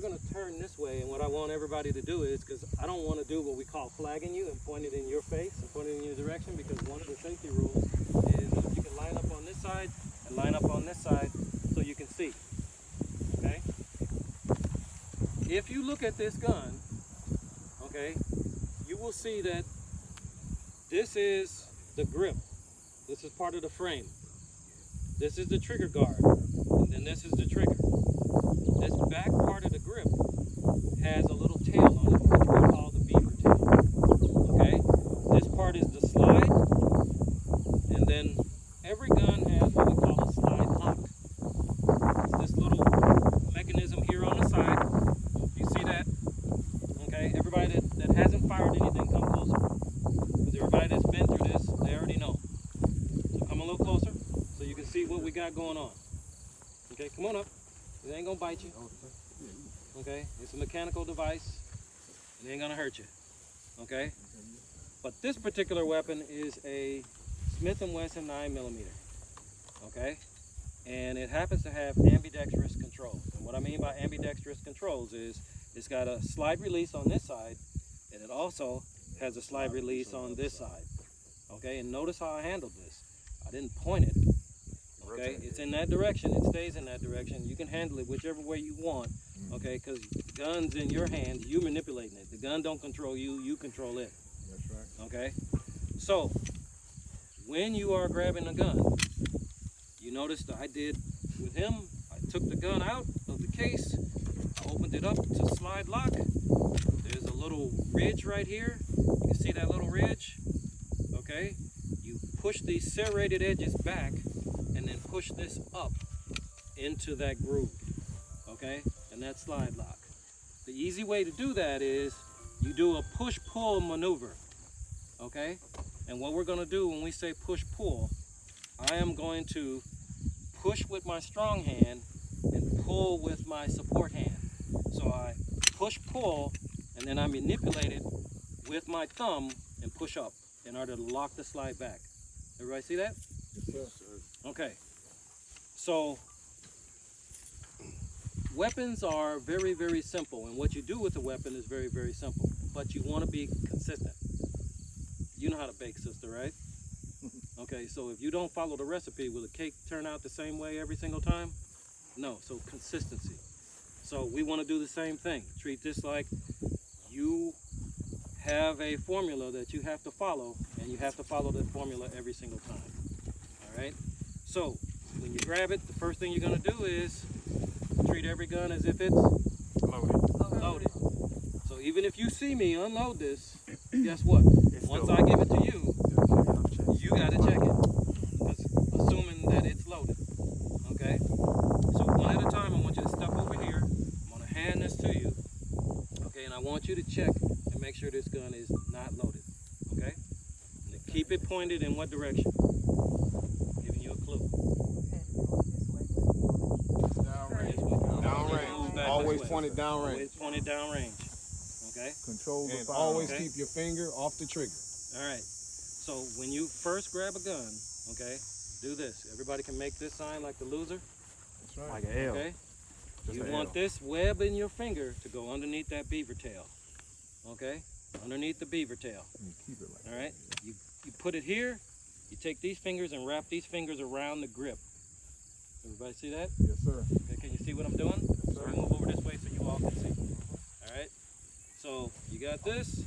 going to turn this way, and what I want everybody to do is, because I don't want to do what we call flagging you and point it in your face and point it in your direction, because one of the safety rules is you can line up on this side and line up on this side so you can see. Okay? If you look at this gun, okay, you will see that this is the grip. This is part of the frame. This is the trigger guard, and then this is the trigger. This back part of the grip has a little tail on it, which we call the beaver tail. Okay? This part is the slide, and then every gun has what we call a slide lock. It's this little mechanism here on the side. You see that? Okay? Everybody that hasn't fired anything, come closer. Because everybody that's been through this, they already know. So come a little closer so you can see what we got going on. Okay, come on up. It ain't gonna bite you. Okay, it's a mechanical device. It ain't gonna hurt you. Okay, but this particular weapon is a Smith & Wesson 9mm. Okay, and it happens to have ambidextrous controls. And what I mean by ambidextrous controls is it's got a slide release on this side, and it also has a slide release on this side. Okay, and notice how I handled this. I didn't point it. Okay, it's in that direction, it stays in that direction. You can handle it whichever way you want, okay, because gun's in your hands, you manipulating it. The gun don't control you, you control it. That's right. Okay, so when you are grabbing a gun, you notice that I did with him, I took the gun out of the case, I opened it up to slide lock. There's a little ridge right here. You can see that little ridge, okay? You push these serrated edges back, and then push this up into that groove, okay? And that slide lock. The easy way to do that is you do a push-pull maneuver, okay? And what we're gonna do when we say push-pull, I am going to push with my strong hand and pull with my support hand. So I push-pull, and then I manipulate it with my thumb and push up in order to lock the slide back. Everybody see that? Yes, sir. Okay, so weapons are very, very simple, and what you do with the weapon is very, very simple, but you want to be consistent. You know how to bake, sister, right? Okay, so if you don't follow the recipe, will the cake turn out the same way every single time? No, so consistency. So we want to do the same thing. Treat this like you have a formula that you have to follow, and you have to follow that formula every single time. All right? So when you grab it, the first thing you're going to do is treat every gun as if it's loaded. So even if you see me unload this, guess what? Once I give it to you, you got to check it, assuming that it's loaded. Okay? So one at a time, I want you to step over here. I'm going to hand this to you. Okay? And I want you to check and make sure this gun is not loaded. Okay? And keep it pointed in what direction? Giving you a clue. Downrange. Always pointed downrange. Always pointed downrange. Okay? Control the fire. Always keep your finger off the trigger. All right. So when you first grab a gun, okay, do this. Everybody can make this sign like the loser. That's right. Like an L. Okay? Just You an want L. this web in your finger to go underneath that beaver tail. Okay? Underneath the beaver tail. And keep it like All right? You put it here. You take these fingers and wrap these fingers around the grip. Everybody see that? Yes, sir. Okay, can you see what I'm doing? Yes, sir. Move over this way so you all can see. All right? So you got this.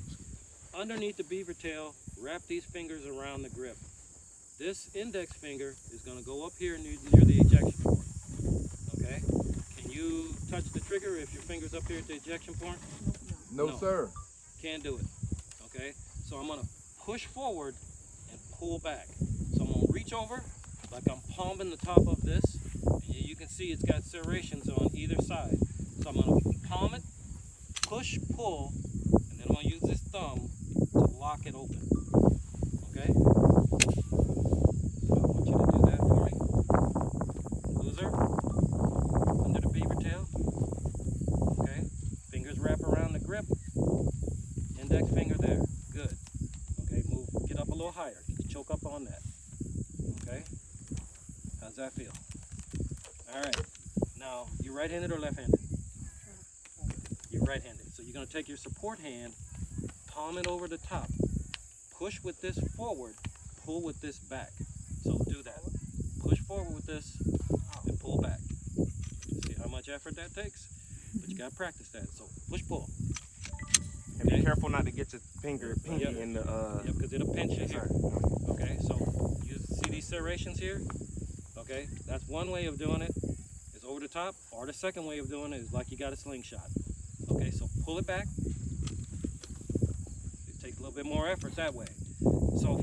Underneath the beaver tail, wrap these fingers around the grip. This index finger is going to go up here near the ejection port. Okay? Can you touch the trigger if your finger's up here at the ejection port? No, sir. Can't do it. Okay? So I'm going to push forward and pull back. So I'm going to reach over like I'm palming the top of this. And you can see it's got serrations on either side. So I'm going to palm it, push, pull, and then I'm going to use this thumb to lock it open. Okay? So I want you to do that for me. Loser. Under the beaver tail. Okay? Fingers wrap around the grip. Index finger there. Good. Okay, move. Get up a little higher. Choke up on that. Okay? How's that feel? All right. Now, you right-handed or left-handed? right-handed. So you're gonna take your support hand, palm it over the top, push with this forward, pull with this back. So do that. Push forward with this and pull back. See how much effort that takes? But you gotta practice that. So push, pull. And be careful not to get your pinky in the Yep, because it'll pinch you here. Okay, so you see these serrations here? Okay, that's one way of doing it, is over the top, or the second way of doing it is like you got a slingshot. Okay, so pull it back. It takes a little bit more effort that way. So